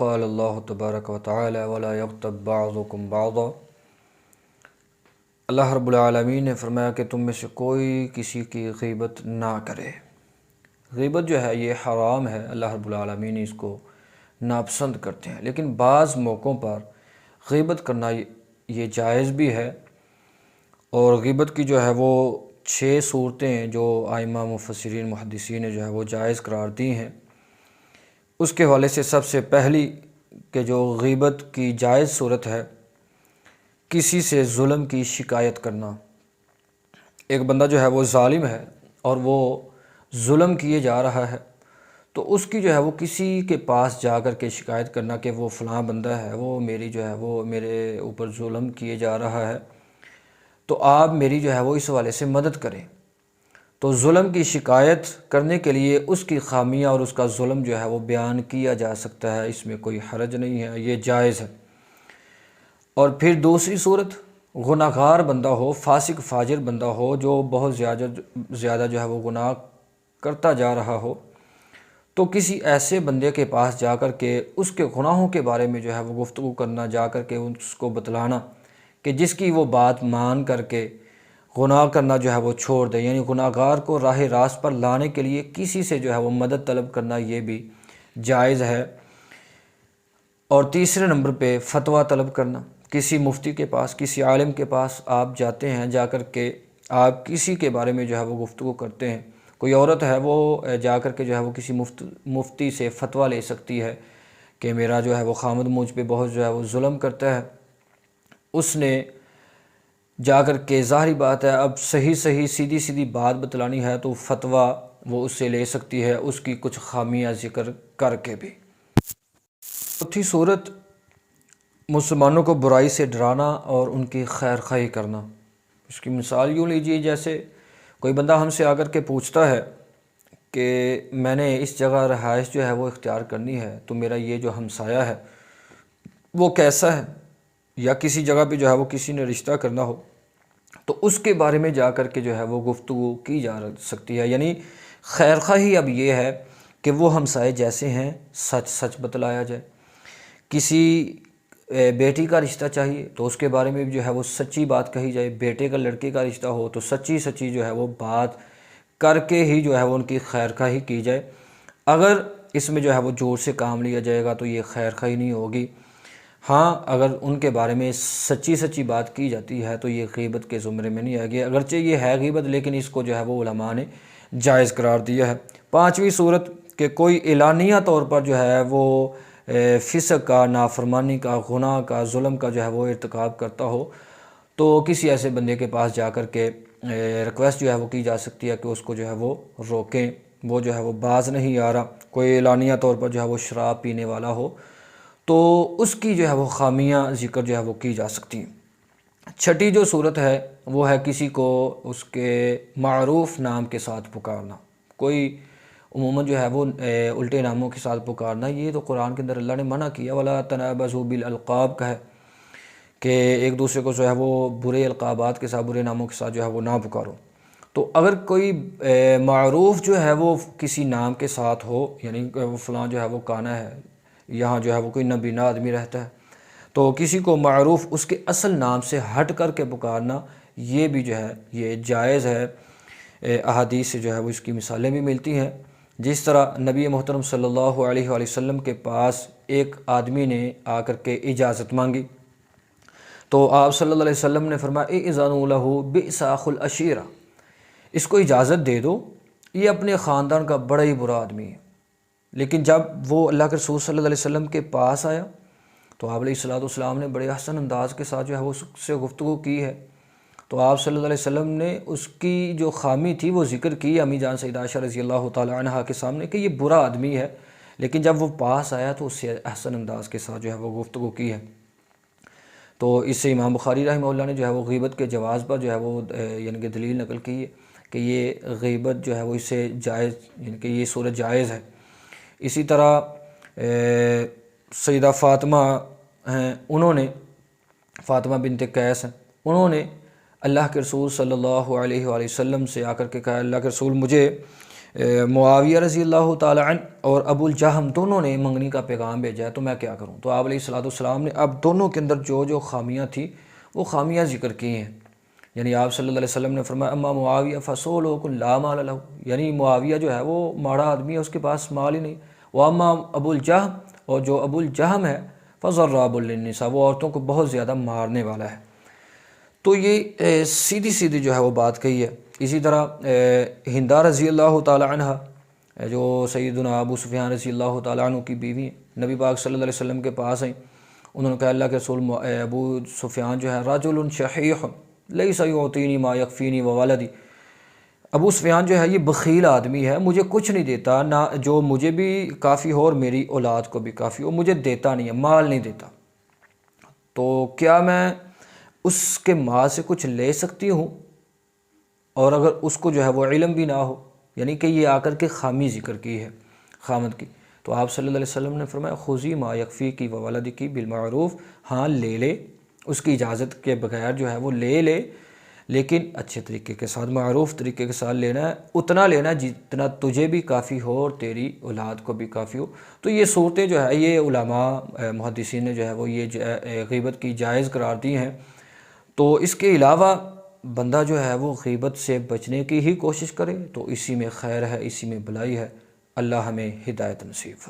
قال اللہ تبارک و تعالی ولا یغتب بعضکم بعضا۔ اللہ رب العالمین نے فرمایا کہ تم میں سے کوئی کسی کی غیبت نہ کرے۔ غیبت جو ہے یہ حرام ہے، اللہ رب العالمین اس کو ناپسند کرتے ہیں، لیکن بعض موقعوں پر غیبت کرنا یہ جائز بھی ہے۔ اور غیبت کی جو ہے وہ 6 صورتیں جو ائمہ مفسرین محدثین نے جو ہے وہ جائز قرار دی ہیں، اس کے حوالے سے سب سے پہلی کہ جو غیبت کی جائز صورت ہے، کسی سے ظلم کی شکایت کرنا۔ ایک بندہ جو ہے وہ ظالم ہے اور وہ ظلم کیے جا رہا ہے، تو اس کی جو ہے وہ کسی کے پاس جا کر کے شکایت کرنا کہ وہ فلاں بندہ ہے، وہ میرے اوپر ظلم کیے جا رہا ہے، تو آپ میری جو ہے وہ اس حوالے سے مدد کریں۔ تو ظلم کی شکایت کرنے کے لیے اس کی خامیاں اور اس کا ظلم جو ہے وہ بیان کیا جا سکتا ہے، اس میں کوئی حرج نہیں ہے، یہ جائز ہے۔ اور پھر دوسری صورت، گناہ گار بندہ ہو، فاسق فاجر بندہ ہو جو بہت زیادہ جو ہے وہ گناہ کرتا جا رہا ہو، تو کسی ایسے بندے کے پاس جا کر کے اس کے گناہوں کے بارے میں جو ہے وہ گفتگو کرنا، جا کر کے اس کو بتلانا کہ جس کی وہ بات مان کر کے گناہ کرنا جو ہے وہ چھوڑ دے، یعنی گناہ گار کو راہ راست پر لانے کے لیے کسی سے جو ہے وہ مدد طلب کرنا، یہ بھی جائز ہے۔ اور تیسرے نمبر پہ فتویٰ طلب کرنا، کسی مفتی کے پاس، کسی عالم کے پاس آپ جاتے ہیں، جا کر کے آپ کسی کے بارے میں جو ہے وہ گفتگو کرتے ہیں۔ کوئی عورت ہے وہ جا کر کے جو ہے وہ کسی مفتی سے فتویٰ لے سکتی ہے کہ میرا جو ہے وہ خامد مجھ پہ بہت جو ہے وہ ظلم کرتا ہے۔ اس نے جا کر کے ظاہری بات ہے اب صحیح سیدھی بات بتلانی ہے تو فتویٰ وہ اس سے لے سکتی ہے، اس کی کچھ خامیاں ذکر کر کے بھی۔ چوتھی صورت، مسلمانوں کو برائی سے ڈرانا اور ان کی خیر خواہی کرنا۔ اس کی مثال یوں لیجیے، جیسے کوئی بندہ ہم سے آ کر کے پوچھتا ہے کہ میں نے اس جگہ رہائش جو ہے وہ اختیار کرنی ہے، تو میرا یہ جو ہمسایہ ہے وہ کیسا ہے، یا کسی جگہ پہ جو ہے وہ کسی نے رشتہ کرنا ہو تو اس کے بارے میں جا کر کے جو ہے وہ گفتگو کی جا سکتی ہے۔ یعنی خیر خواہی اب یہ ہے کہ وہ ہمسائے جیسے ہیں سچ بتلایا جائے۔ کسی بیٹی کا رشتہ چاہیے تو اس کے بارے میں بھی جو ہے وہ سچی بات کہی جائے، بیٹے کا لڑکے کا رشتہ ہو تو سچی جو ہے وہ بات کر کے ہی جو ہے وہ ان کی خیر خواہی کی جائے۔ اگر اس میں جو ہے وہ جھوٹ سے کام لیا جائے گا تو یہ خیر خواہی نہیں ہوگی۔ ہاں اگر ان کے بارے میں سچی بات کی جاتی ہے تو یہ غیبت کے زمرے میں نہیں آئے گی، اگرچہ یہ ہے غیبت لیکن اس کو جو ہے وہ علماء نے جائز قرار دیا ہے۔ پانچویں صورت کہ کوئی اعلانیہ طور پر جو ہے وہ فسق کا، نافرمانی کا، گناہ کا، ظلم کا جو ہے وہ ارتکاب کرتا ہو، تو کسی ایسے بندے کے پاس جا کر کے ریکویسٹ جو ہے وہ کی جا سکتی ہے کہ اس کو جو ہے وہ روکیں، وہ جو ہے وہ باز نہیں آ رہا۔ کوئی اعلانیہ طور پر جو ہے وہ شراب پینے والا ہو تو اس کی جو ہے وہ خامیاں ذکر جو ہے وہ کی جا سکتی ہیں۔ چھٹی جو صورت ہے وہ ہے کسی کو اس کے معروف نام کے ساتھ پکارنا۔ کوئی عموماً جو ہے وہ الٹے ناموں کے ساتھ پکارنا، یہ تو قرآن کے اندر اللہ نے منع کیا، وَلَا تَنَابَزُوا بِالْأَلْقَابِ کا ہے کہ ایک دوسرے کو جو ہے وہ برے القابات کے ساتھ، برے ناموں کے ساتھ جو ہے وہ نہ پکارو۔ تو اگر کوئی معروف جو ہے وہ کسی نام کے ساتھ ہو، یعنی وہ فلاں جو ہے وہ کانا ہے، یہاں جو ہے وہ کوئی نابینا آدمی رہتا ہے، تو کسی کو معروف اس کے اصل نام سے ہٹ کر کے پکارنا یہ بھی جو ہے یہ جائز ہے۔ احادیث سے جو ہے وہ اس کی مثالیں بھی ملتی ہیں۔ جس طرح نبی محترم صلی اللہ علیہ وآلہ وسلم کے پاس ایک آدمی نے آ کر کے اجازت مانگی تو آپ صلی اللہ علیہ وسلم نے فرمایا اِذَنُوا لَهُ بِئْسَ أَخُو الْعَشِيرَةِ، اس کو اجازت دے دو، یہ اپنے خاندان کا بڑا ہی برا آدمی ہے۔ لیکن جب وہ اللہ کے رسول صلی اللہ علیہ وسلم کے پاس آیا تو آپ علیہ السلام نے بڑے احسن انداز کے ساتھ جو ہے وہ اس سے گفتگو کی ہے، تو آپ صلی اللہ علیہ وسلم نے اس کی جو خامی تھی وہ ذکر کی امی جان سیدہ عائشہ رضی اللہ تعالی عنہا کے سامنے کہ یہ برا آدمی ہے، لیکن جب وہ پاس آیا تو اس سے احسن انداز کے ساتھ جو ہے وہ گفتگو کی ہے۔ تو اس سے امام بخاری رحمہ اللہ نے جو ہے وہ غیبت کے جواز پر جو ہے وہ یعنی کہ دلیل نقل کی ہے کہ یہ غیبت جو ہے وہ اس سے جائز، یعنی کہ یہ صورت جائز ہے۔ اسی طرح سیدہ فاطمہ ہیں، انہوں نے فاطمہ بنت قیس ہیں، انہوں نے اللہ کے رسول صلی اللہ علیہ وآلہ وسلم سے آ کر کے کہا اللہ کے رسول مجھے معاویہ رضی اللہ تعالی عنہ اور ابو الجہم دونوں نے منگنی کا پیغام بھیجا ہے، تو میں کیا کروں؟ تو آپ علیہ الصلوۃ والسلام نے اب دونوں کے اندر جو جو خامیاں تھیں وہ خامیاں ذکر کی ہیں۔ یعنی آپ صلی اللہ علیہ وسلم نے فرمایا اما معاویہ فصولہ لا مال لہ، یعنی معاویہ جو ہے وہ ماڑا آدمی ہے، اس کے پاس مال ہی نہیں۔ واما ابو الجہم، اور جو ابو الجہم ہے فضراب للنساء، وہ عورتوں کو بہت زیادہ مارنے والا ہے۔ تو یہ سیدھی سیدھی جو ہے وہ بات کہی ہے۔ اسی طرح ہندہ رضی اللہ تعالی عنہ، جو سیدنا ابو سفیان رضی اللہ تعالیٰ عنہ کی بیوی ہیں، نبی پاک صلی اللہ علیہ وسلم کے پاس آئیں، انہوں نے کہا اللہ کے رسول ابو سفیان جو ہے رجل شحیح لیس یعطینی ما یکفینی وولدی، ابو سفیان جو ہے یہ بخیل آدمی ہے، مجھے کچھ نہیں دیتا، نہ جو مجھے بھی کافی ہو اور میری اولاد کو بھی کافی ہو، مجھے دیتا نہیں ہے، مال نہیں دیتا۔ تو کیا میں اس کے مال سے کچھ لے سکتی ہوں؟ اور اگر اس کو جو ہے وہ علم بھی نہ ہو، یعنی کہ یہ آ کر کے خامی ذکر کی ہے خامد کی، تو آپ صلی اللہ علیہ وسلم نے فرمایا خذی ما یکفیکی وولدکی بالمعروف، ہاں لے لے، اس کی اجازت کے بغیر جو ہے وہ لے لے، لیکن اچھے طریقے کے ساتھ، معروف طریقے کے ساتھ لینا ہے، اتنا لینا ہے جتنا تجھے بھی کافی ہو اور تیری اولاد کو بھی کافی ہو۔ تو یہ صورتیں جو ہے یہ علماء محدثین نے جو ہے وہ یہ غیبت کی جائز قرار دی ہیں۔ تو اس کے علاوہ بندہ جو ہے وہ غیبت سے بچنے کی ہی کوشش کرے، تو اسی میں خیر ہے، اسی میں بھلائی ہے۔ اللہ ہمیں ہدایت نصیب فرمائے۔